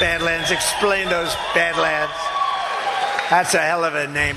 Badlands. Explain those Badlands. That's a hell of a name.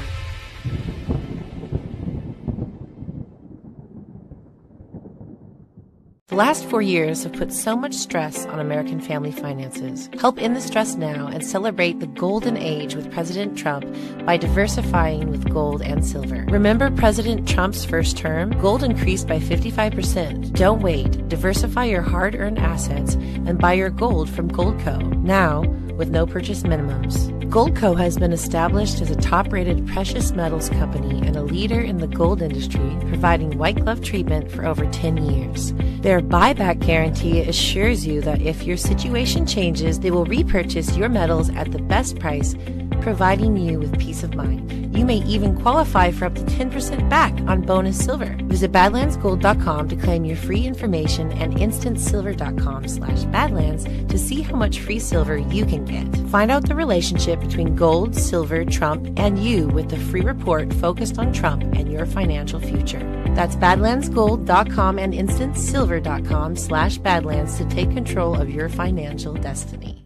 The last 4 years have put so much stress on American family finances. Help end the stress now and celebrate the golden age with President Trump by diversifying with gold and silver. Remember President Trump's first term? Gold increased by 55%. Don't wait. Diversify your hard-earned assets and buy your gold from Goldco. Now, with no purchase minimums. Goldco has been established as a top-rated precious metals company and a leader in the gold industry, providing white glove treatment for over 10 years. Their buyback guarantee assures you that if your situation changes, they will repurchase your metals at the best price, providing you with peace of mind. You may even qualify for up to 10% back on bonus silver. Visit badlandsgold.com to claim your free information and instantsilver.com/badlands to see how much free silver you can get. Find out the relationship between gold, silver, Trump, and you with the free report focused on Trump and your financial future. That's badlandsgold.com and instantsilver.com/badlands to take control of your financial destiny.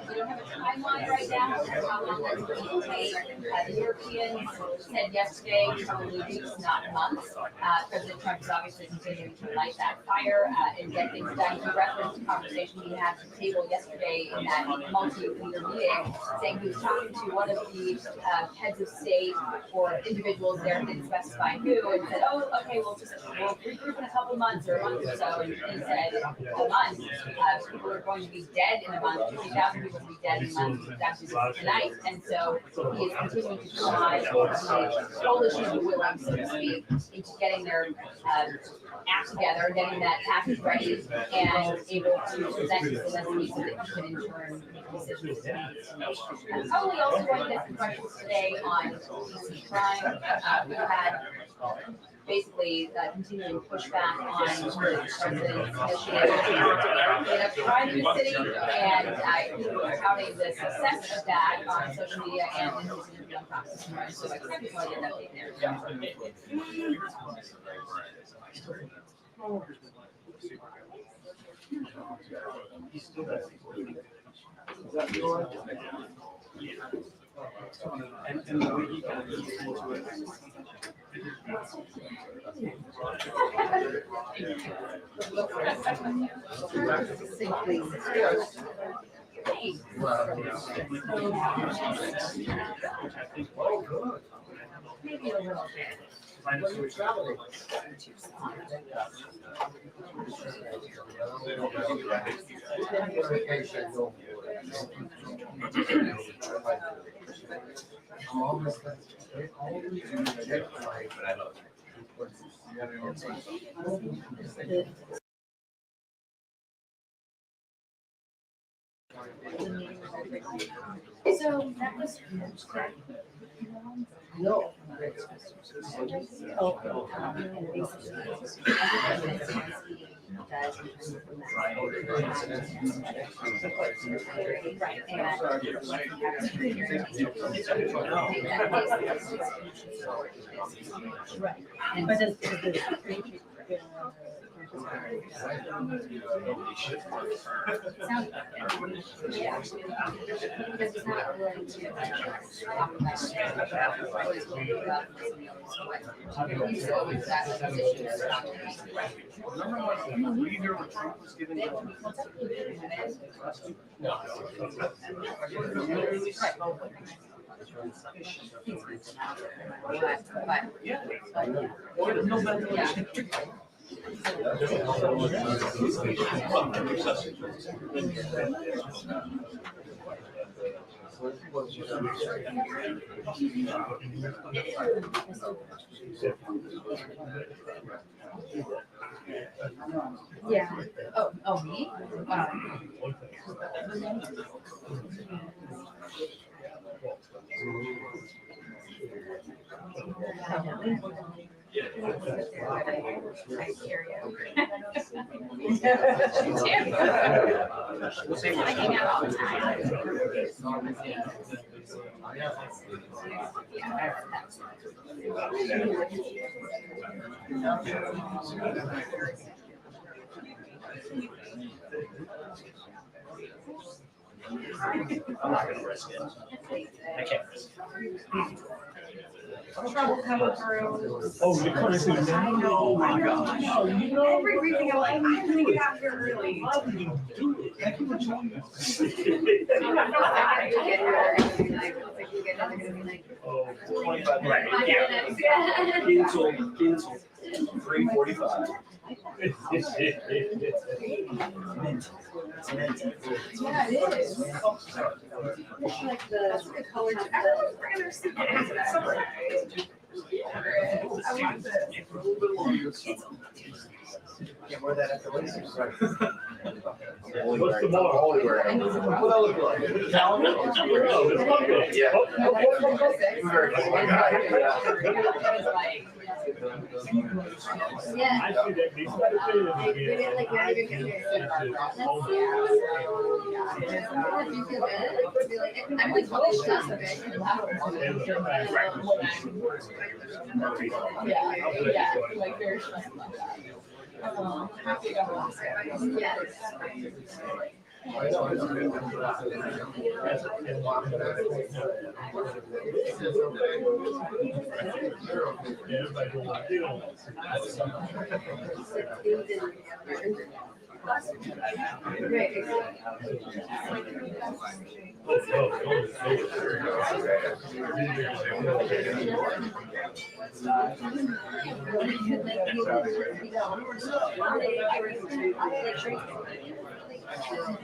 We don't have a timeline right now for how long that's going to take. The Europeans said yesterday probably weeks, not months. President Trump is obviously continuing to light that fire and get things done. He referenced a conversation he had at the table yesterday in that multi-leader meeting, saying he was talking to one of the heads of state or individuals there, didn't specify who, and said, "Oh, okay, we'll regroup in a couple months or a month or so." And he said, "A month? People are going to be dead in a month. 50,000 people will be dead in a month. That's tonight." And so he is continuing to try the coalition of the willing, so to speak, into getting their act together, getting that package ready, and able to present to Zelensky so that he can in turn make decisions. I'm probably also going to get some questions today on DC crime. We had basically continuing pushback on the president's initiative to get up crime in the city, and he was touting the success of that on social media and in his interview on Fox this morning. So I just wanted an update there. Maybe a little bit. So that was no. Yeah. Oh, me? I hang out all the time. I'm not gonna risk it. I can't risk it. Trouble coming through. Oh, you're coming through now? Oh my gosh. Every briefing, I'm like, I'm gonna get out here early. Why would you do it? Thank you for joining us. Oh, 25. Right, yeah. Cancel. 3:45. Mint. It's mint. Yeah, it is. It's like the color. Can't wear that at the races. What's tomorrow? What I look like? Oh, it's Monday. Yeah. Very Yeah. I see that. These guys say We didn't like not even compare. I'm like, what is that? Yeah, like very happy to lost it. Yes.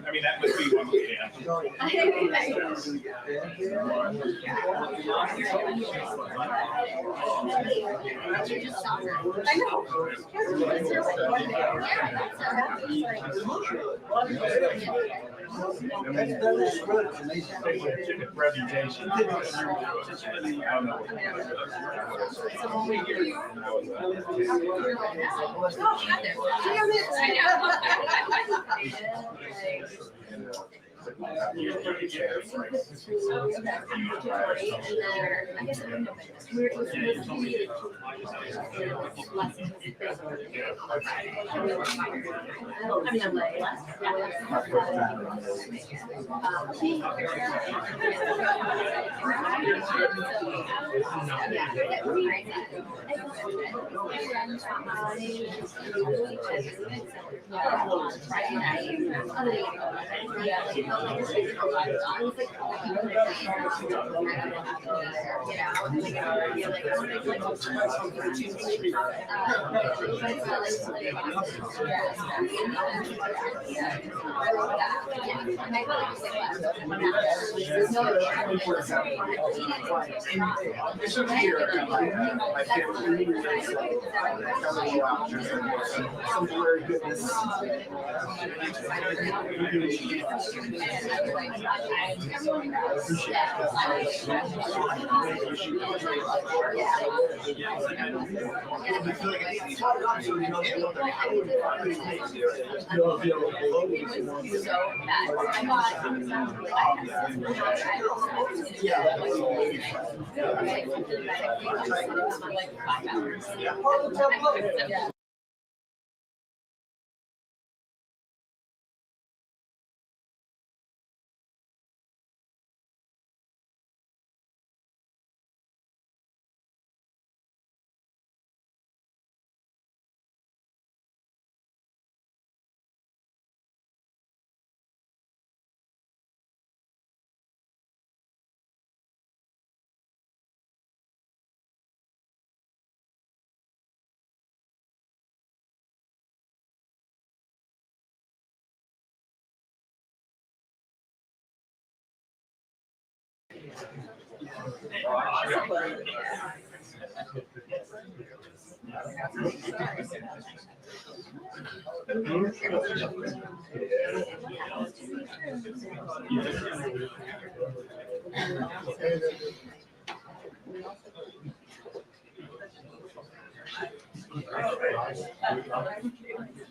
I mean, that would be one way, yeah. I Reputation. I don't know.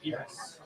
Yes.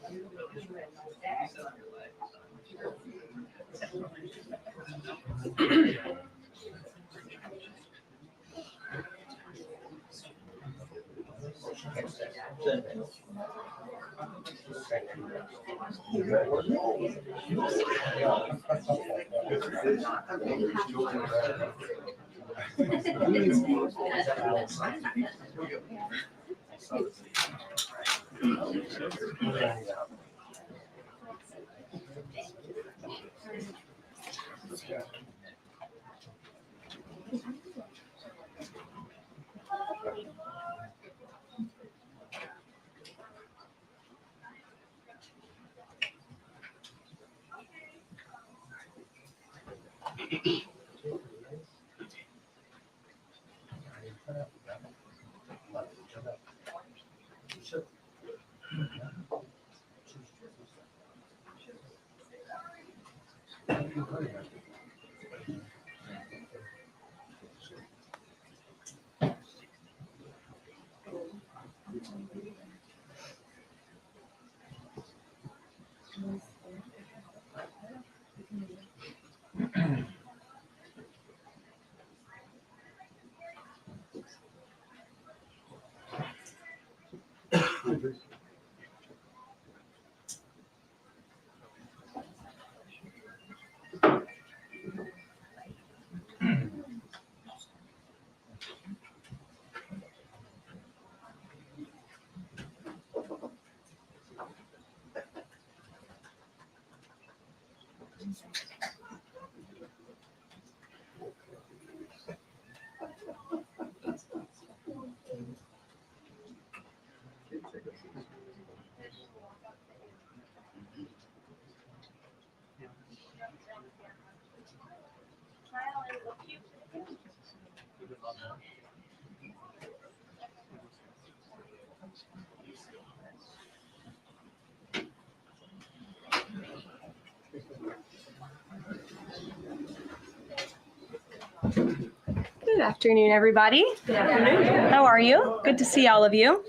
Good afternoon, everybody. Good afternoon. How are you? Good to see all of you.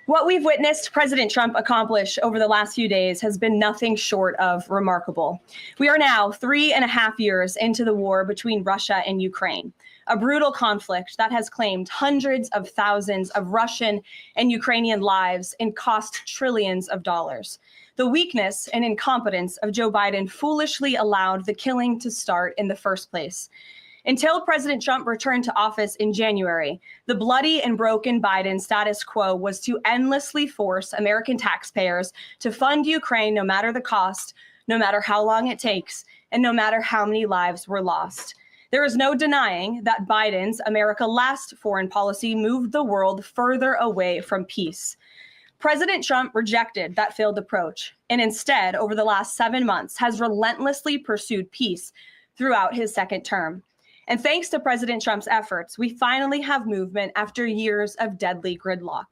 What we've witnessed President Trump accomplish over the last few days has been nothing short of remarkable. We are now 3.5 years into the war between Russia and Ukraine, a brutal conflict that has claimed hundreds of thousands of Russian and Ukrainian lives and cost trillions of dollars. The weakness and incompetence of Joe Biden foolishly allowed the killing to start in the first place. Until President Trump returned to office in January, the bloody and broken Biden status quo was to endlessly force American taxpayers to fund Ukraine no matter the cost, no matter how long it takes, and no matter how many lives were lost. There is no denying that Biden's America Last foreign policy moved the world further away from peace. President Trump rejected that failed approach and instead, over the last 7 months, has relentlessly pursued peace throughout his second term. And thanks to President Trump's efforts, we finally have movement after years of deadly gridlock.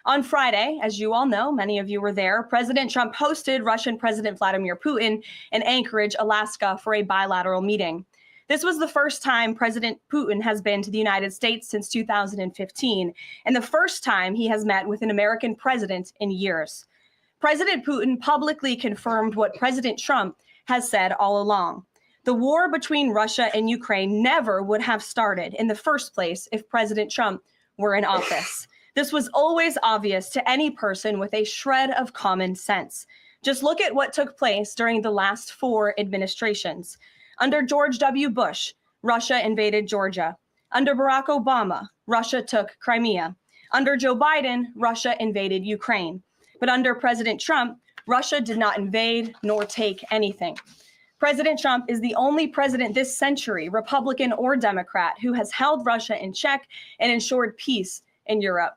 On Friday, as you all know, many of you were there, President Trump hosted Russian President Vladimir Putin in Anchorage, Alaska, for a bilateral meeting. This was the first time President Putin has been to the United States since 2015, and the first time he has met with an American president in years. President Putin publicly confirmed what President Trump has said all along. The war between Russia and Ukraine never would have started in the first place if President Trump were in office. This was always obvious to any person with a shred of common sense. Just look at what took place during the last 4 administrations. Under George W. Bush, Russia invaded Georgia. Under Barack Obama, Russia took Crimea. Under Joe Biden, Russia invaded Ukraine. But under President Trump, Russia did not invade nor take anything. President Trump is the only president this century, Republican or Democrat, who has held Russia in check and ensured peace in Europe.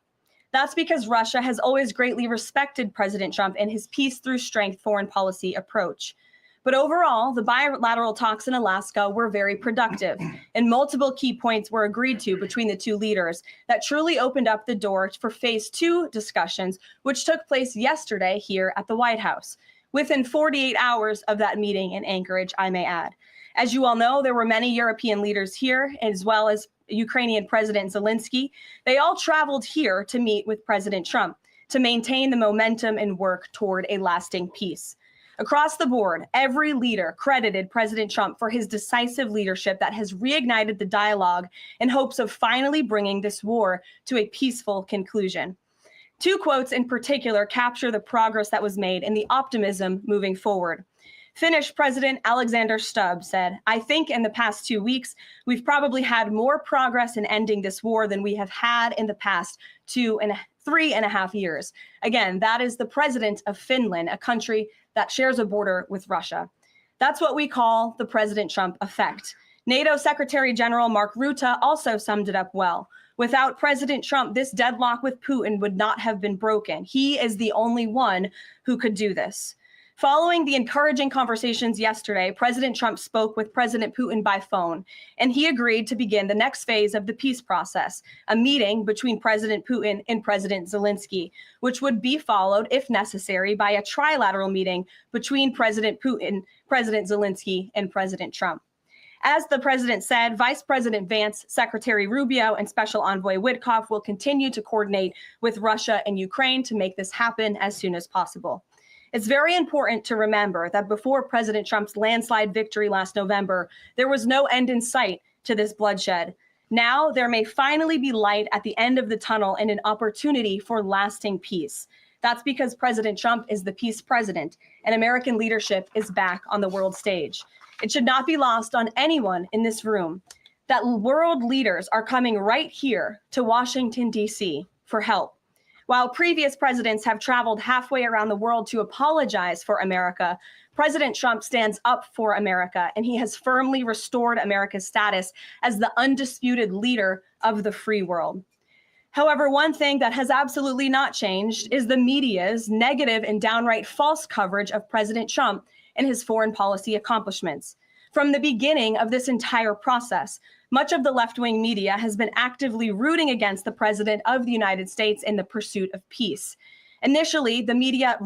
That's because Russia has always greatly respected President Trump and his peace through strength foreign policy approach. But overall, the bilateral talks in Alaska were very productive, and multiple key points were agreed to between the two leaders that truly opened up the door for phase 2 discussions, which took place yesterday here at the White House, within 48 hours of that meeting in Anchorage, I may add. As you all know, there were many European leaders here, as well as Ukrainian President Zelensky. They all traveled here to meet with President Trump to maintain the momentum and work toward a lasting peace. Across the board, every leader credited President Trump for his decisive leadership that has reignited the dialogue in hopes of finally bringing this war to a peaceful conclusion. Two quotes in particular capture the progress that was made and the optimism moving forward. Finnish President Alexander Stubb said, "I think in the past 2 weeks, we've probably had more progress in ending this war than we have had in the past 3.5 years." Again, that is the president of Finland, a country that shares a border with Russia. That's what we call the President Trump effect. NATO Secretary General Mark Rutte also summed it up well. Without President Trump, this deadlock with Putin would not have been broken. He is the only one who could do this. Following the encouraging conversations yesterday, President Trump spoke with President Putin by phone, and he agreed to begin the next phase of the peace process, a meeting between President Putin and President Zelensky, which would be followed, if necessary, by a trilateral meeting between President Putin, President Zelensky, and President Trump. As the president said, Vice President Vance, Secretary Rubio, and Special Envoy Witkoff will continue to coordinate with Russia and Ukraine to make this happen as soon as possible. It's very important to remember that before President Trump's landslide victory last November, there was no end in sight to this bloodshed. Now there may finally be light at the end of the tunnel and an opportunity for lasting peace. That's because President Trump is the peace president, and American leadership is back on the world stage. It should not be lost on anyone in this room that world leaders are coming right here to Washington, D.C. for help. While previous presidents have traveled halfway around the world to apologize for America, President Trump stands up for America, and he has firmly restored America's status as the undisputed leader of the free world. However, one thing that has absolutely not changed is the media's negative and downright false coverage of President Trump and his foreign policy accomplishments. From the beginning of this entire process, much of the left-wing media has been actively rooting against the president of the United States in the pursuit of peace. Initially, the media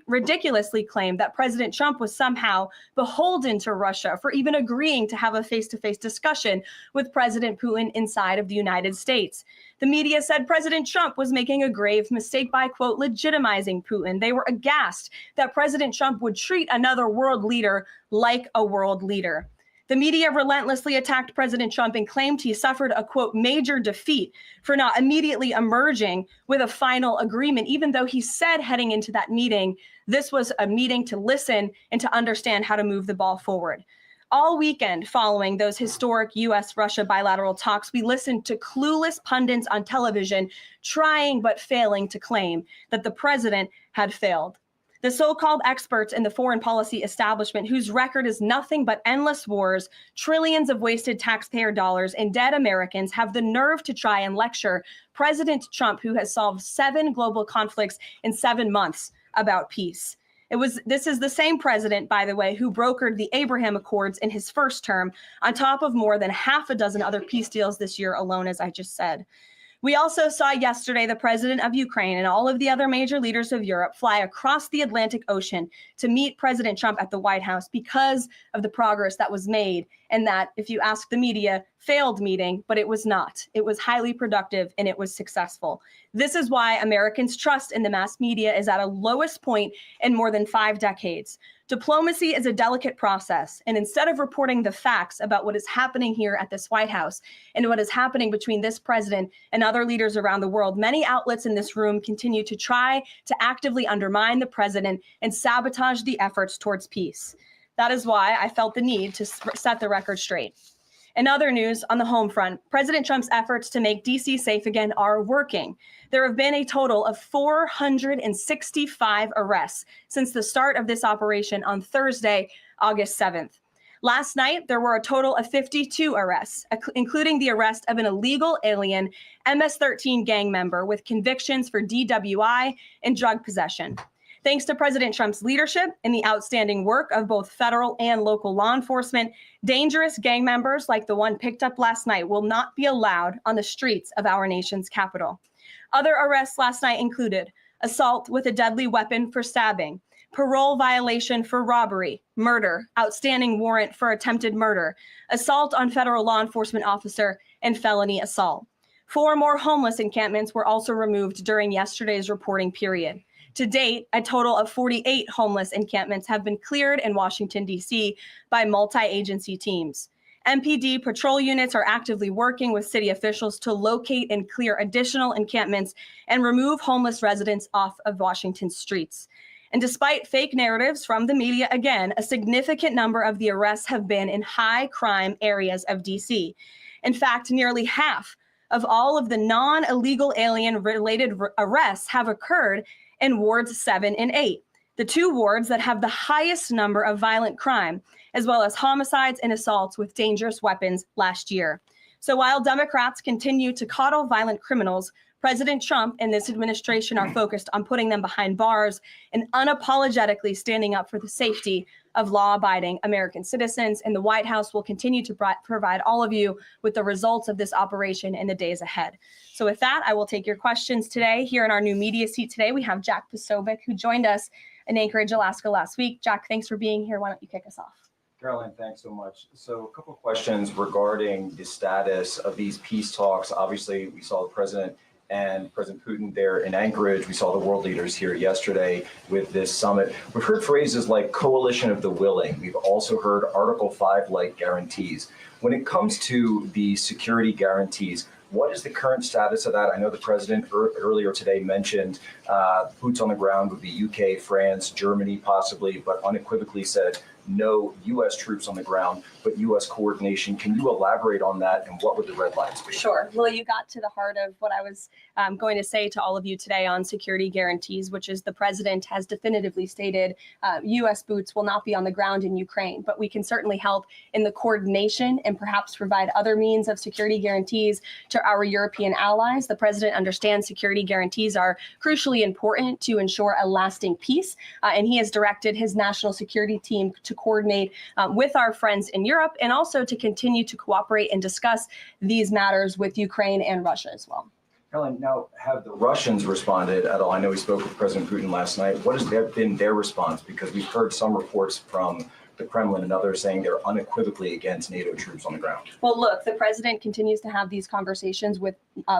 ridiculously claimed that President Trump was somehow beholden to Russia for even agreeing to have a face-to-face discussion with President Putin inside of the United States. The media said President Trump was making a grave mistake by, quote, legitimizing Putin. They were aghast that President Trump would treat another world leader like a world leader. The media relentlessly attacked President Trump and claimed he suffered a, quote, major defeat for not immediately emerging with a final agreement, even though he said heading into that meeting, this was a meeting to listen and to understand how to move the ball forward. All weekend following those historic U.S.-Russia bilateral talks, we listened to clueless pundits on television trying but failing to claim that the president had failed. The so-called experts in the foreign policy establishment, whose record is nothing but endless wars, trillions of wasted taxpayer dollars, and dead Americans, have the nerve to try and lecture President Trump, who has solved 7 global conflicts in 7 months, about peace. This is the same president, by the way, who brokered the Abraham Accords in his first term, on top of more than half a dozen other peace deals this year alone, as I just said. We also saw yesterday the president of Ukraine and all of the other major leaders of Europe fly across the Atlantic Ocean to meet President Trump at the White House because of the progress that was made, and that, if you ask the media, failed meeting, but it was not. It was highly productive and it was successful. This is why Americans' trust in the mass media is at a lowest point in more than 5 decades. Diplomacy is a delicate process, and instead of reporting the facts about what is happening here at this White House and what is happening between this president and other leaders around the world, many outlets in this room continue to try to actively undermine the president and sabotage the efforts towards peace. That is why I felt the need to set the record straight. In other news, on the home front, President Trump's efforts to make D.C. safe again are working. There have been a total of 465 arrests since the start of this operation on Thursday, August 7th. Last night, there were a total of 52 arrests, including the arrest of an illegal alien MS-13 gang member with convictions for DWI and drug possession. Thanks to President Trump's leadership and the outstanding work of both federal and local law enforcement, dangerous gang members like the one picked up last night will not be allowed on the streets of our nation's capital. Other arrests last night included assault with a deadly weapon for stabbing, parole violation for robbery, murder, outstanding warrant for attempted murder, assault on federal law enforcement officer, and felony assault. 4 more homeless encampments were also removed during yesterday's reporting period. To date, a total of 48 homeless encampments have been cleared in Washington, D.C. by multi-agency teams. MPD patrol units are actively working with city officials to locate and clear additional encampments and remove homeless residents off of Washington's streets. And despite fake narratives from the media, again, a significant number of the arrests have been in high crime areas of DC. In fact, nearly half of all of the non-illegal alien-related arrests have occurred in wards 7 and 8, the two wards that have the highest number of violent crime, as well as homicides and assaults with dangerous weapons last year. So while Democrats continue to coddle violent criminals, President Trump and this administration are focused on putting them behind bars and unapologetically standing up for the safety of law-abiding American citizens. And the White House will continue to provide all of you with the results of this operation in the days ahead. So with that, I will take your questions today. Here in our new media seat today, we have Jack Posobiec, who joined us in Anchorage, Alaska last week. Jack, thanks for being here. Why don't you kick us off? Caroline, thanks so much. So a couple of questions regarding the status of these peace talks. Obviously, we saw the president and President Putin there in Anchorage. We saw the world leaders here yesterday with this summit. We've heard phrases like coalition of the willing. We've also heard Article 5-like guarantees. When it comes to the security guarantees, what is the current status of that? I know the president earlier today mentioned boots on the ground would be UK, France, Germany possibly, but unequivocally said no U.S. troops on the ground, but U.S. coordination. Can you elaborate on that, and what would the red lines be? Sure. Well, you got to the heart of what I was going to say to all of you today on security guarantees, which is the president has definitively stated U.S. boots will not be on the ground in Ukraine, but we can certainly help in the coordination and perhaps provide other means of security guarantees to our European allies. The president understands security guarantees are crucially important to ensure a lasting peace, and he has directed his national security team to coordinate with our friends in Europe and also to continue to cooperate and discuss these matters with Ukraine and Russia as well. Caroline, now have the Russians responded at all? I know we spoke with President Putin last night. What has been their response? Because we've heard some reports from the Kremlin and others saying they're unequivocally against NATO troops on the ground. Well, look, the president continues to have these conversations with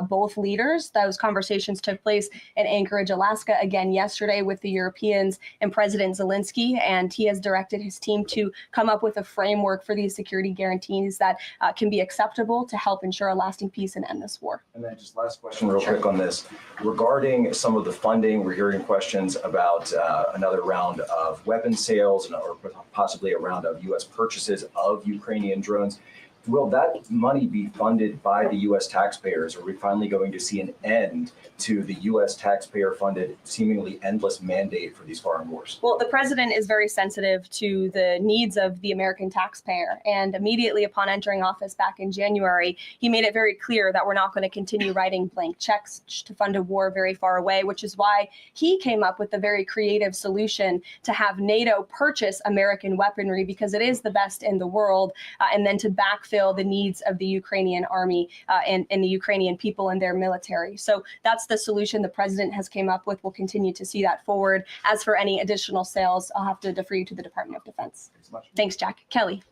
both leaders. Those conversations took place in Anchorage, Alaska, again yesterday with the Europeans and President Zelensky, and he has directed his team to come up with a framework for these security guarantees that can be acceptable to help ensure a lasting peace and end this war. And then just last question real quick on this. Regarding some of the funding, we're hearing questions about another round of weapons sales or possibly a round of U.S. purchases of Ukrainian drones. Will that money be funded by the U.S. taxpayers? Are we finally going to see an end to the U.S. taxpayer-funded, seemingly endless mandate for these foreign wars? Well, the president is very sensitive to the needs of the American taxpayer. And immediately upon entering office back in January, he made it very clear that we're not going to continue writing blank checks to fund a war very far away, which is why he came up with the very creative solution to have NATO purchase American weaponry because it is the best in the world, and then to backfill the needs of the Ukrainian army and the Ukrainian people and their military. So that's the solution the president has came up with. We'll continue to see that forward. As for any additional sales, I'll have to defer you to the Department of Defense. Thanks, Jack. Kelly.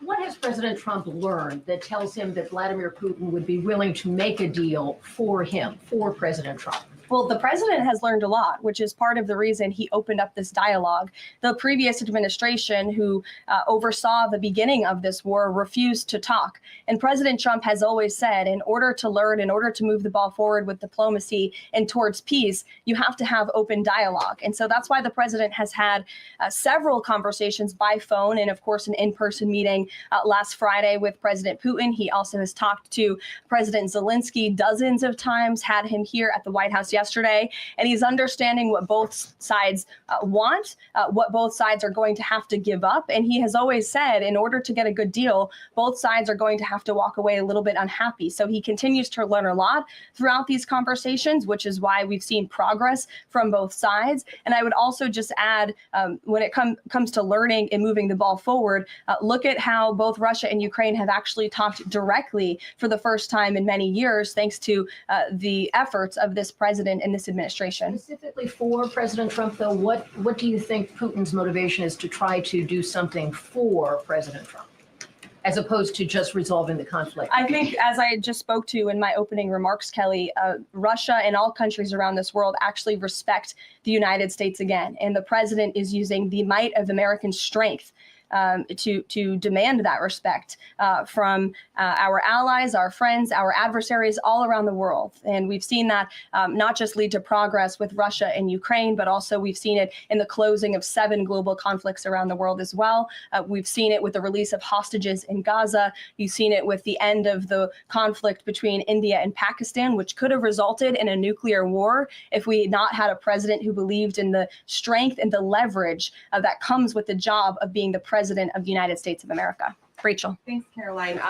What has President Trump learned that tells him that Vladimir Putin would be willing to make a deal for him, for President Trump? Well, the president has learned a lot, which is part of the reason he opened up this dialogue. The previous administration, who oversaw the beginning of this war, refused to talk. And President Trump has always said, in order to learn, in order to move the ball forward with diplomacy and towards peace, you have to have open dialogue. And so that's why the president has had several conversations by phone and, of course, an in-person meeting last Friday with President Putin. He also has talked to President Zelensky dozens of times, had him here at the White House yesterday, and he's understanding what both sides want, what both sides are going to have to give up. And he has always said, in order to get a good deal, both sides are going to have to walk away a little bit unhappy. So he continues to learn a lot throughout these conversations, which is why we've seen progress from both sides. And I would also just add, when it comes to learning and moving the ball forward, look at how both Russia and Ukraine have actually talked directly for the first time in many years, thanks to the efforts of this president and this administration. Specifically for President Trump, though, what do you think Putin's motivation is to try to do something for President Trump, as opposed to just resolving the conflict? I think, as I just spoke to in my opening remarks, Kelly, Russia and all countries around this world actually respect the United States again. And the president is using the might of American strength to demand that respect from our allies, our friends, our adversaries all around the world. And we've seen that not just lead to progress with Russia and Ukraine, but also we've seen it in the closing of 7 global conflicts around the world as well. We've seen it with the release of hostages in Gaza. You've seen it with the end of the conflict between India and Pakistan, which could have resulted in a nuclear war if we had not had a president who believed in the strength and the leverage that comes with the job of being the president of the United States of America. Rachel. Thanks, Caroline.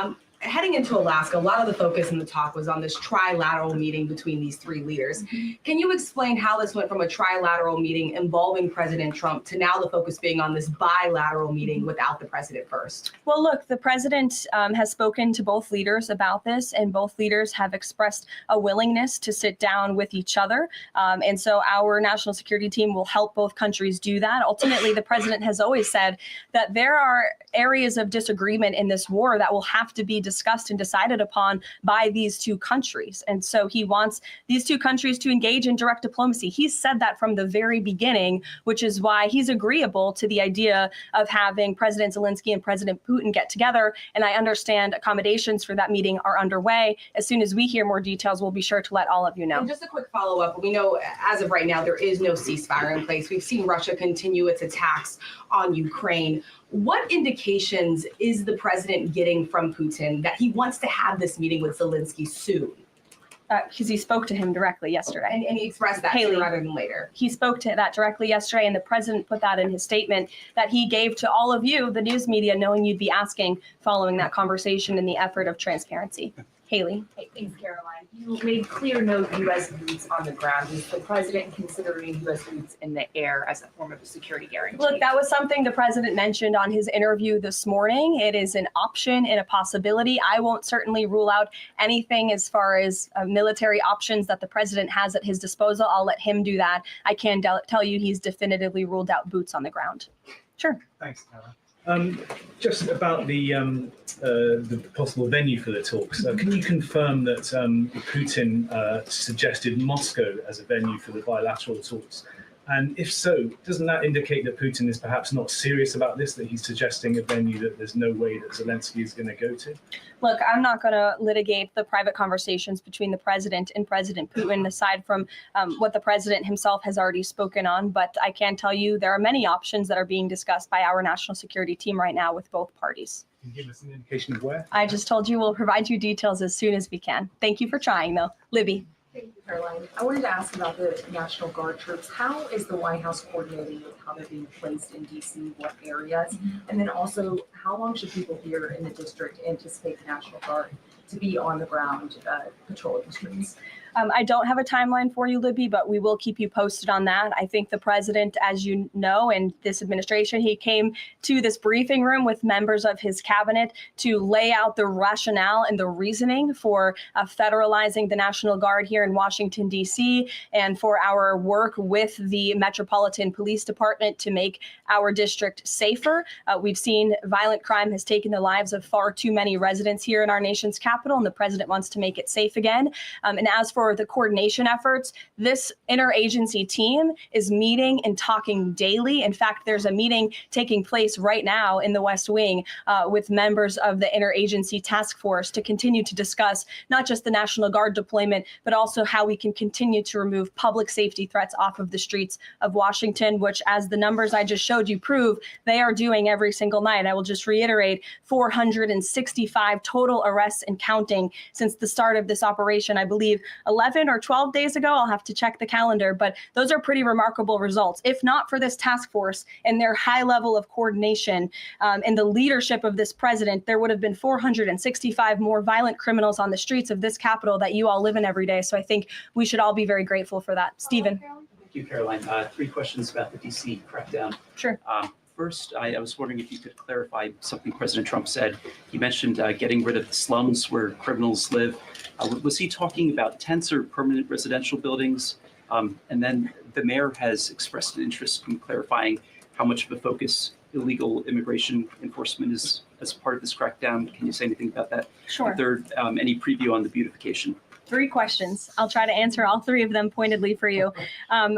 Heading into Alaska, a lot of the focus in the talk was on this trilateral meeting between these 3 leaders. Can you explain how this went from a trilateral meeting involving President Trump to now the focus being on this bilateral meeting without the president first? Well, look, the president has spoken to both leaders about this, and both leaders have expressed a willingness to sit down with each other. And so our national security team will help both countries do that. Ultimately, the president has always said that there are areas of disagreement in this war that will have to be discussed and decided upon by these 2 countries. And so he wants these 2 countries to engage in direct diplomacy. He's said that from the very beginning, which is why he's agreeable to the idea of having President Zelensky and President Putin get together. And I understand accommodations for that meeting are underway. As soon as we hear more details, we'll be sure to let all of you know. And just a quick follow-up. We know as of right now, there is no ceasefire in place. We've seen Russia continue its attacks on Ukraine. What indications is the president getting from Putin that he wants to have this meeting with Zelensky soon? Because he spoke to him directly yesterday. And he expressed that sooner rather than later. He spoke to that directly yesterday, and the president put that in his statement that he gave to all of you, the news media, knowing you'd be asking following that conversation in the effort of transparency. Haley. Hey, thanks, Caroline. You made clear note U.S. boots on the ground. Is the president considering U.S. boots in the air as a form of a security guarantee? Look, that was something the president mentioned on his interview this morning. It is an option and a possibility. I won't certainly rule out anything as far as military options that the president has at his disposal. I'll let him do that. I can tell you he's definitively ruled out boots on the ground. Sure. Thanks, Tara. Just about the possible venue for the talks, can you confirm that Putin suggested Moscow as a venue for the bilateral talks? And if so, doesn't that indicate that Putin is perhaps not serious about this, that he's suggesting a venue that there's no way that Zelensky is going to go to? Look, I'm not going to litigate the private conversations between the president and President Putin, aside from what the president himself has already spoken on. But I can tell you there are many options that are being discussed by our national security team right now with both parties. Can you give us an indication of where? I just told you we'll provide you details as soon as we can. Thank you for trying, though. Libby. Thank you, Caroline. I wanted to ask about the National Guard troops. How is the White House coordinating with how they're being placed in D.C., what areas? And then also, how long should people here in the district anticipate the National Guard to be on the ground patrolling the streets? I don't have a timeline for you, Libby, but we will keep you posted on that. I think the president, as you know, and this administration, he came to this briefing room with members of his cabinet to lay out the rationale and the reasoning for federalizing the National Guard here in Washington, D.C., and for our work with the Metropolitan Police Department to make our district safer. We've seen violent crime has taken the lives of far too many residents here in our nation's capital, and the president wants to make it safe again. And as for the coordination efforts, this interagency team is meeting and talking daily. In fact, there's a meeting taking place right now in the West Wing with members of the interagency task force to continue to discuss not just the National Guard deployment, but also how we can continue to remove public safety threats off of the streets of Washington, which, as the numbers I just showed you prove, they are doing every single night. I will just reiterate, 465 total arrests and counting since the start of this operation. I believe 11 or 12 days ago, I'll have to check the calendar, but those are pretty remarkable results. If not for this task force and their high level of coordination and the leadership of this president, there would have been 465 more violent criminals on the streets of this capital that you all live in every day. So I think we should all be very grateful for that. Stephen. Thank you, Caroline. 3 questions about the DC crackdown. Sure. First, I was wondering if you could clarify something President Trump said. He mentioned getting rid of the slums where criminals live. Was he talking about tents or permanent residential buildings? And then the mayor has expressed an interest in clarifying how much of a focus illegal immigration enforcement is as part of this crackdown. Can you say anything about that? Sure. And third, any preview on the beautification? 3 questions. I'll try to answer all 3 of them pointedly for you.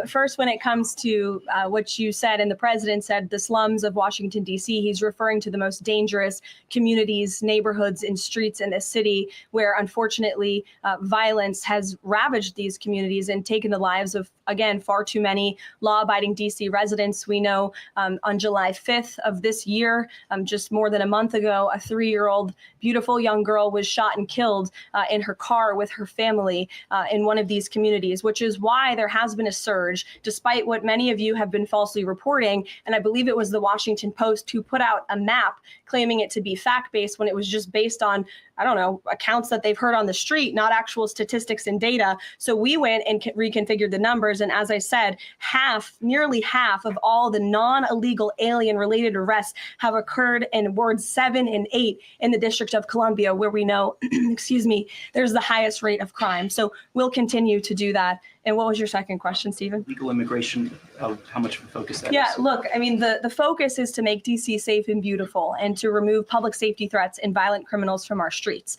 First, when it comes to what you said and the president said, the slums of Washington, D.C., he's referring to the most dangerous communities, neighborhoods, and streets in this city where, unfortunately, violence has ravaged these communities and taken the lives of, again, far too many law-abiding D.C. residents. We know on July 5th of this year, just more than a month ago, a 3-year-old beautiful young girl was shot and killed in her car with her family in one of these communities, which is why there has been a surge, despite what many of you have been falsely reporting. And I believe it was the Washington Post who put out a map claiming it to be fact-based when it was just based on, I don't know, accounts that they've heard on the street, not actual statistics and data. So we went and reconfigured the numbers. And as I said, nearly half of all the non-illegal alien-related arrests have occurred in wards 7 and 8 in the District of Columbia, where we know, excuse me, there's the highest rate of crime. So we'll continue to do that. And what was your second question, Stephen? Legal immigration, how much of a focus that is? Yeah, look, I mean, the focus is to make DC safe and beautiful and to remove public safety threats and violent criminals from our streets.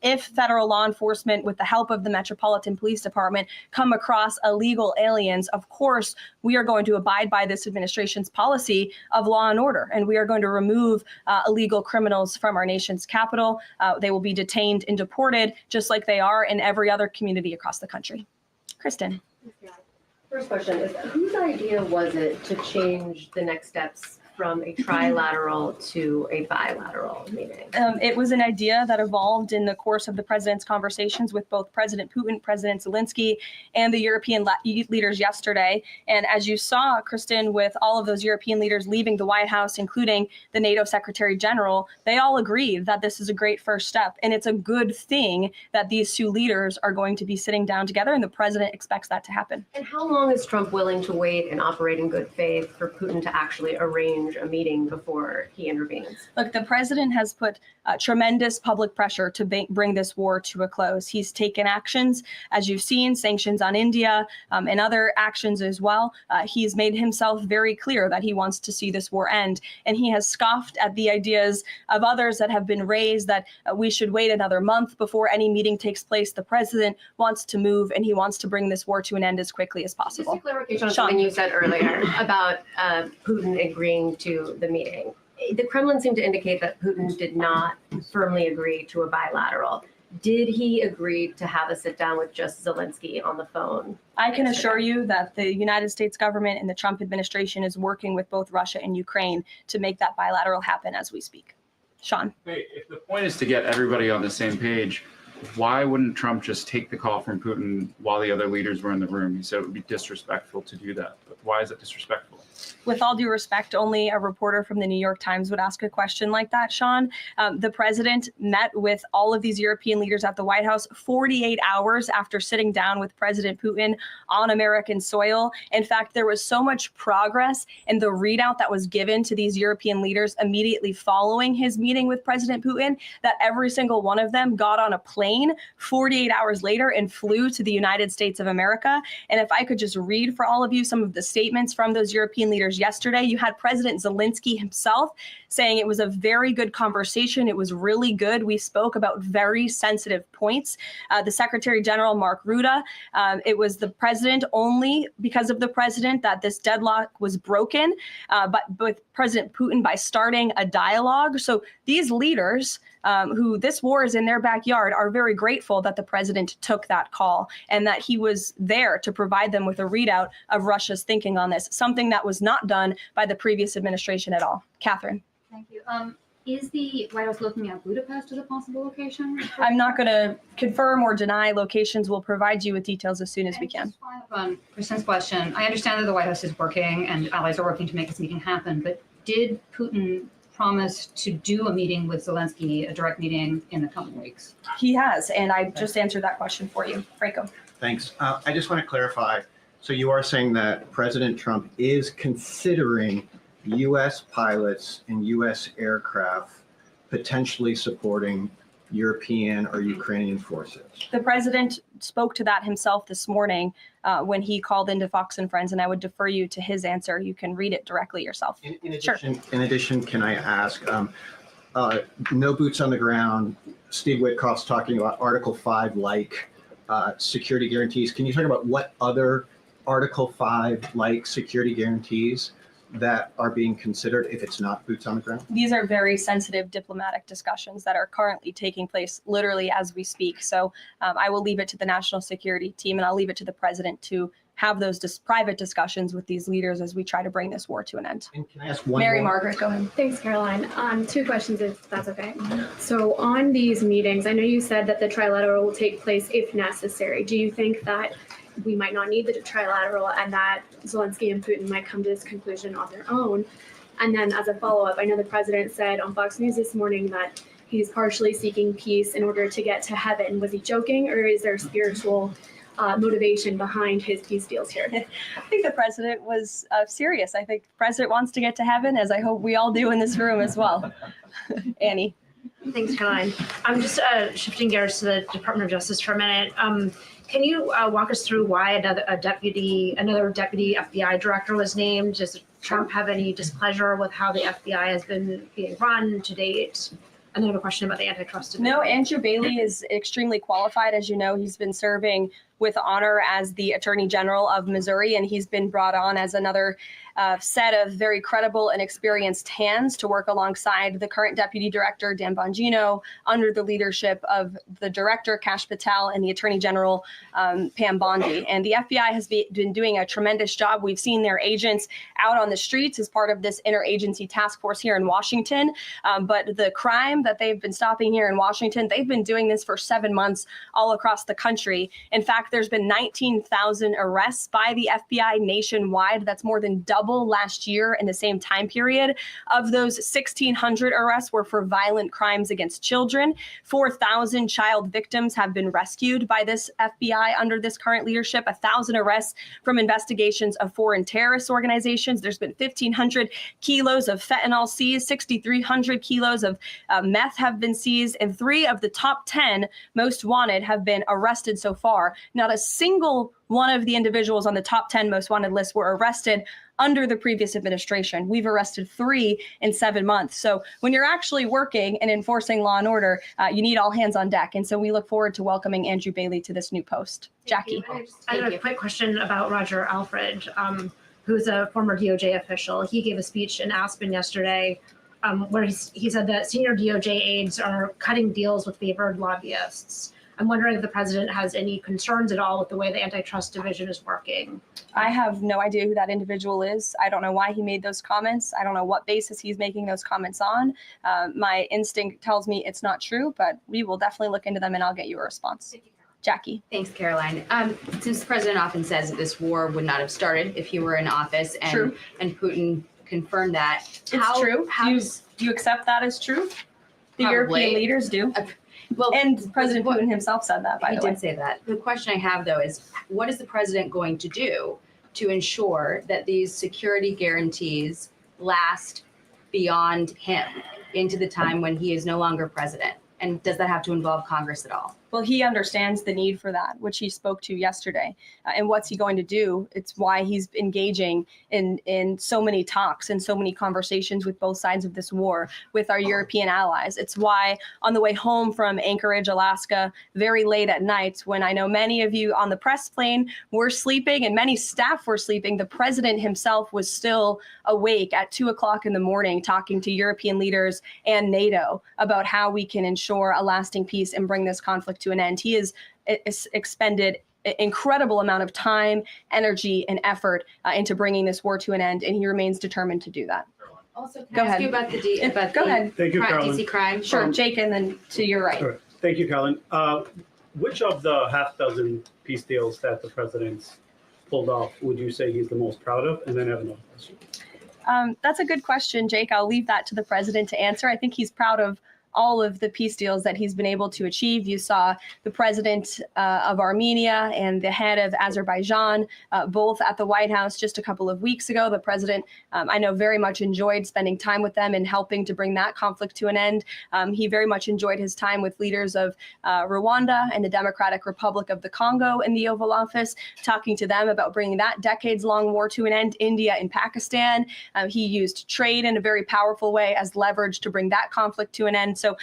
If federal law enforcement, with the help of the Metropolitan Police Department, come across illegal aliens, of course, we are going to abide by this administration's policy of law and order, and we are going to remove illegal criminals from our nation's capital. They will be detained and deported, just like they are in every other community across the country. Kristen. First question is, whose idea was it to change the next steps from a trilateral to a bilateral meeting? It was an idea that evolved in the course of the president's conversations with both President Putin, President Zelensky, and the European leaders yesterday. And as you saw, Kristen, with all of those European leaders leaving the White House, including the NATO Secretary General, they all agreed that this is a great first step. And it's a good thing that these 2 leaders are going to be sitting down together, and the president expects that to happen. And how long is Trump willing to wait and operate in good faith for Putin to actually arrange a meeting before he intervenes? Look, the president has put tremendous public pressure to bring this war to a close. He's taken actions, as you've seen, sanctions on India and other actions as well. He's made himself very clear that he wants to see this war end. And he has scoffed at the ideas of others that have been raised that we should wait another month before any meeting takes place. The president wants to move, and he wants to bring this war to an end as quickly as possible. Just a clarification on something you said earlier about Putin agreeing to the meeting. The Kremlin seemed to indicate that Putin did not firmly agree to a bilateral. Did he agree to have a sit down with just Zelensky on the phone? I can assure you that the United States government and the Trump administration is working with both Russia and Ukraine to make that bilateral happen as we speak. Sean. If the point is to get everybody on the same page, why wouldn't Trump just take the call from Putin while the other leaders were in the room? He said it would be disrespectful to do that. But why is it disrespectful? With all due respect, only a reporter from the New York Times would ask a question like that, Sean. The president met with all of these European leaders at the White House 48 hours after sitting down with President Putin on American soil. In fact, there was so much progress in the readout that was given to these European leaders immediately following his meeting with President Putin that every single one of them got on a plane 48 hours later and flew to the United States of America. And if I could just read for all of you some of the statements from those European leaders yesterday, you had President Zelensky himself saying it was a very good conversation. It was really good. We spoke about very sensitive points. The Secretary General, Mark Rutte, it was the president, only because of the president, that this deadlock was broken, but with President Putin by starting a dialogue. So these leaders, who this war is in their backyard, are very grateful that the president took that call and that he was there to provide them with a readout of Russia's thinking on this, something that was not done by the previous administration at all. Catherine. Thank you. Is the White House looking at Budapest as a possible location? I'm not going to confirm or deny locations. We'll provide you with details as soon as we can. On Kristen's question, I understand that the White House is working and allies are working to make this meeting happen, but did Putin promise to do a meeting with Zelensky, a direct meeting in the coming weeks? He has, and I just answered that question for you. Franco. Thanks. I just want to clarify. So you are saying that President Trump is considering U.S. pilots and U.S. aircraft potentially supporting European or Ukrainian forces? The president spoke to that himself this morning when he called into Fox and Friends, and I would defer you to his answer. You can read it directly yourself. In addition, can I ask, no boots on the ground, Steve Witkoff's talking about Article 5 like security guarantees. Can you talk about what other Article 5 like security guarantees that are being considered if it's not boots on the ground? These are very sensitive diplomatic discussions that are currently taking place literally as we speak. So I will leave it to the national security team, and I'll leave it to the president to have those private discussions with these leaders as we try to bring this war to an end. And can I ask one Mary more? Margaret, go ahead. Thanks, Caroline. Two questions, if that's okay. So on these meetings, I know you said that the trilateral will take place if necessary. Do you think that we might not need the trilateral and that Zelensky and Putin might come to this conclusion on their own? And then as a follow-up, I know the president said on Fox News this morning that he's partially seeking peace in order to get to heaven. Was he joking, or is there spiritual motivation behind his peace deals here? I think the president was serious. I think the president wants to get to heaven, as I hope we all do in this room as well. Annie. Thanks, Caroline. I'm just shifting gears to the Department of Justice for a minute. Can you walk us through why another deputy FBI director was named? Does Trump have any displeasure with how the FBI has been being run to date? And then I have a question about the antitrust. No, Andrew Bailey is extremely qualified. As you know, he's been serving with honor as the Attorney General of Missouri, and he's been brought on as another set of very credible and experienced hands to work alongside the current Deputy Director, Dan Bongino, under the leadership of the Director, Kash Patel, and the Attorney General, Pam Bondi. And the FBI has been doing a tremendous job. We've seen their agents out on the streets as part of this interagency task force here in Washington. But the crime that they've been stopping here in Washington, they've been doing this for 7 months all across the country. In fact, there's been 19,000 arrests by the FBI nationwide. That's more than double last year in the same time period. Of those, 1,600 arrests were for violent crimes against children. 4,000 child victims have been rescued by this FBI under this current leadership. 1,000 arrests from investigations of foreign terrorist organizations. There's been 1,500 kilos of fentanyl seized. 6,300 kilos of meth have been seized, and 3 of the top 10 most wanted have been arrested so far. Not a single one of the individuals on the top 10 most wanted list were arrested under the previous administration. We've arrested 3 in 7 months. So when you're actually working and enforcing law and order, you need all hands on deck. And so we look forward to welcoming Andrew Bailey to this new post. Jackie. I have a quick question about Roger Alfred, who's a former DOJ official. He gave a speech in Aspen yesterday where he said that senior DOJ aides are cutting deals with favored lobbyists. I'm wondering if the president has any concerns at all with the way the antitrust division is working. I have no idea who that individual is. I don't know why he made those comments. I don't know what basis he's making those comments on. My instinct tells me it's not true, but we will definitely look into them and I'll get you a response. Jackie. Thanks, Caroline. Since the president often says that this war would not have started if he were in office, and True. and Putin confirmed that. It's true. Do you accept that as true? The European leaders do. Well, and President Putin himself said that, by the way. He did say that. The question I have, though, is what is the president going to do to ensure that these security guarantees last beyond him into the time when he is no longer president? And does that have to involve Congress at all? Well, he understands the need for that, which he spoke to yesterday. And what's he going to do? It's why he's engaging in so many talks and so many conversations with both sides of this war with our European allies. It's why on the way home from Anchorage, Alaska, very late at night, when I know many of you on the press plane were sleeping and many staff were sleeping, the president himself was still awake at 2 o'clock in the morning talking to European leaders and NATO about how we can ensure a lasting peace and bring this conflict to an end. He has expended an incredible amount of time, energy, and effort into bringing this war to an end, and he remains determined to do that. Also, can Go I ask ahead. you about the Go ahead. Thank you, Carolyn. DC crime? Sure, Jake, and then to your right. Sure. Thank you, Carolyn. Which of the half dozen peace deals that the president's pulled off would you say he's the most proud of? And then I have another question. That's a good question, Jake. I'll leave that to the president to answer. I think he's proud of all of the peace deals that he's been able to achieve. You saw the president of Armenia and the head of Azerbaijan, both at the White House just a couple of weeks ago. The president, I know, very much enjoyed spending time with them and helping to bring that conflict to an end. He very much enjoyed his time with leaders of Rwanda and the Democratic Republic of the Congo in the Oval Office, talking to them about bringing that decades-long war to an end. India and Pakistan. He used trade in a very powerful way as leverage to bring that conflict to an end. So So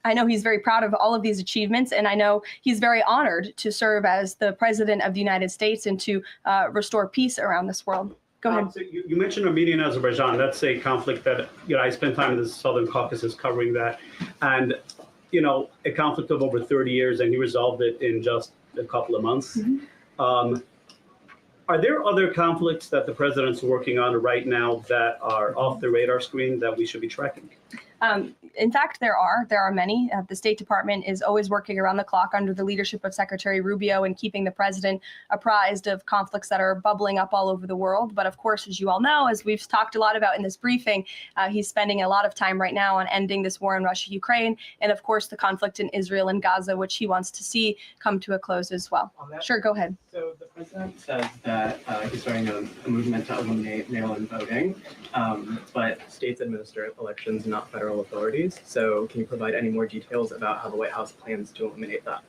I know he's very proud of all of these achievements, and I know he's very honored to serve as the President of the United States and to restore peace around this world. Go ahead. So you mentioned Armenia and Azerbaijan. That's a conflict that, I spent time in the Southern Caucasus covering that. And, a conflict of over 30 years, and he resolved it in just a couple of months. Are there other conflicts that the president's working on right now that are off the radar screen that we should be tracking? In fact, there are many. The State Department is always working around the clock under the leadership of Secretary Rubio and keeping the president apprised of conflicts that are bubbling up all over the world. But of course, as you all know, as we've talked a lot about in this briefing, he's spending a lot of time right now on ending this war in Russia, Ukraine, and of course, the conflict in Israel and Gaza, which he wants to see come to a close as well. Sure, go ahead. So the president said that he's starting a movement to eliminate mail-in voting, but states administer elections, not federal authorities. So can you provide any more details about how the White House plans to eliminate that?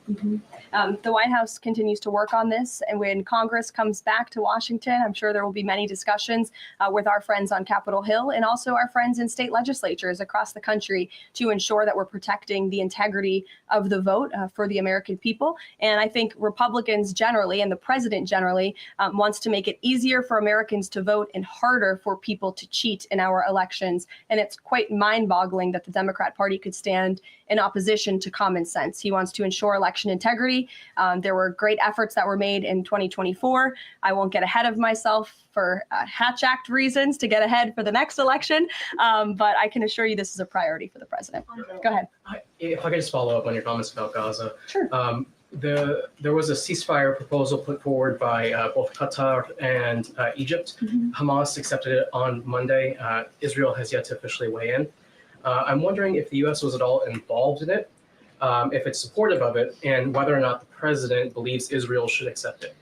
The White House continues to work on this, and when Congress comes back to Washington, I'm sure there will be many discussions with our friends on Capitol Hill and also our friends in state legislatures across the country to ensure that we're protecting the integrity of the vote for the American people. And I think Republicans generally, and the president generally, wants to make it easier for Americans to vote and harder for people to cheat in our elections. And it's quite mind-boggling that the Democrat Party could stand in opposition to common sense. He wants to ensure election integrity. There were great efforts that were made in 2024. I won't get ahead of myself for Hatch Act reasons to get ahead for the next election, but I can assure you this is a priority for the president. Go ahead. If I could just follow up on your comments about Gaza. Sure. There was a ceasefire proposal put forward by both Qatar and Egypt. Hamas accepted it on Monday. Israel has yet to officially weigh in. I'm wondering if the U.S. was at all involved in it, if it's supportive of it, and whether or not the president believes Israel should accept it.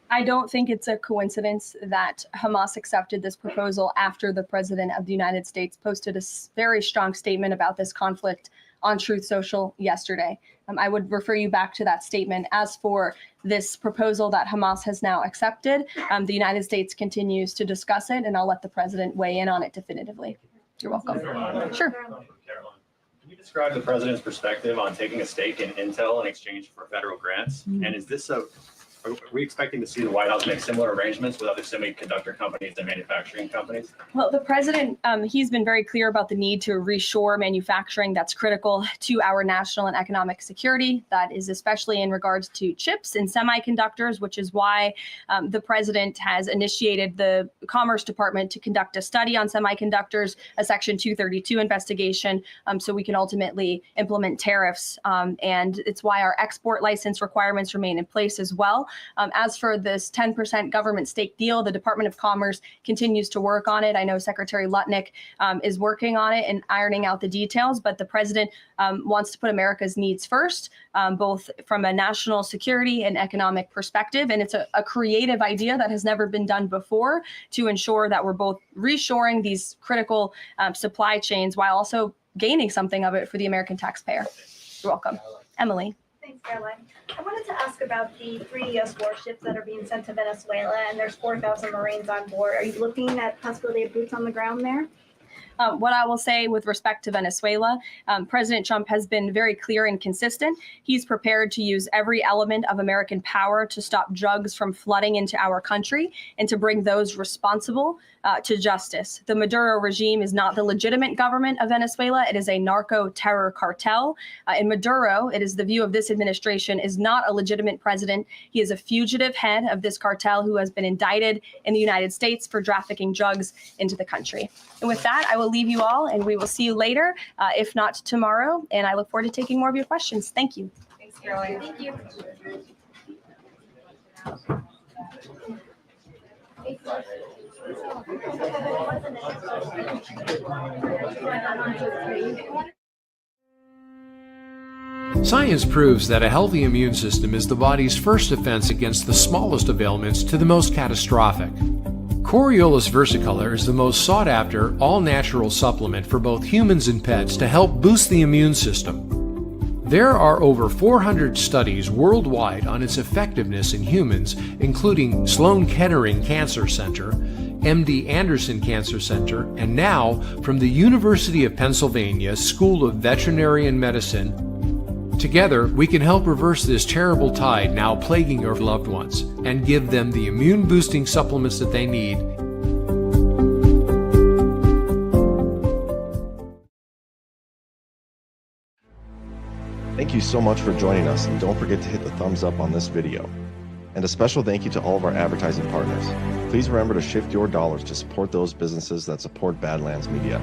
I don't think it's a coincidence that Hamas accepted this proposal after the president of the United States posted a very strong statement about this conflict on Truth Social yesterday. I would refer you back to that statement. As for this proposal that Hamas has now accepted, the United States continues to discuss it, and I'll let the president weigh in on it definitively. You're welcome. Sure. Can you describe the president's perspective on taking a stake in Intel in exchange for federal grants? And is this are we expecting to see the White House make similar arrangements with other semiconductor companies and manufacturing companies? Well, the president, he's been very clear about the need to reshore manufacturing that's critical to our national and economic security. That is especially in regards to chips and semiconductors, which is why the president has initiated the Commerce Department to conduct a study on semiconductors, a Section 232 investigation, so we can ultimately implement tariffs. And it's why our export license requirements remain in place as well. As for this 10% government stake deal, the Department of Commerce continues to work on it. I know Secretary Lutnick is working on it and ironing out the details, but the president wants to put America's needs first, both from a national security and economic perspective. And it's a creative idea that has never been done before to ensure that we're both reshoring these critical supply chains while also gaining something of it for the American taxpayer. You're welcome. Emily. Thanks, Caroline. I wanted to ask about the 3 U.S. warships that are being sent to Venezuela, and there's 4,000 Marines on board. Are you looking at possibility of boots on the ground there? What I will say with respect to Venezuela, President Trump has been very clear and consistent. He's prepared to use every element of American power to stop drugs from flooding into our country and to bring those responsible to justice. The Maduro regime is not the legitimate government of Venezuela. It is a narco-terror cartel. In Maduro, it is the view of this administration, is not a legitimate president. He is a fugitive head of this cartel who has been indicted in the United States for trafficking drugs into the country. And with that, I will leave you all, and we will see you later, if not tomorrow. And I look forward to taking more of your questions. Thank you. Thanks, Caroline. Thank you. Science proves that a healthy immune system is the body's first defense against the smallest of ailments to the most catastrophic. Coriolus versicolor is the most sought-after, all-natural supplement for both humans and pets to help boost the immune system. There are over 400 studies worldwide on its effectiveness in humans, including Sloan Kettering Cancer Center, MD Anderson Cancer Center, and now from the University of Pennsylvania School of Veterinary Medicine. Together, we can help reverse this terrible tide now plaguing your loved ones and give them the immune-boosting supplements that they need. Thank you so much for joining us, and don't forget to hit the thumbs up on this video. And a special thank you to all of our advertising partners. Please remember to shift your dollars to support those businesses that support Badlands Media.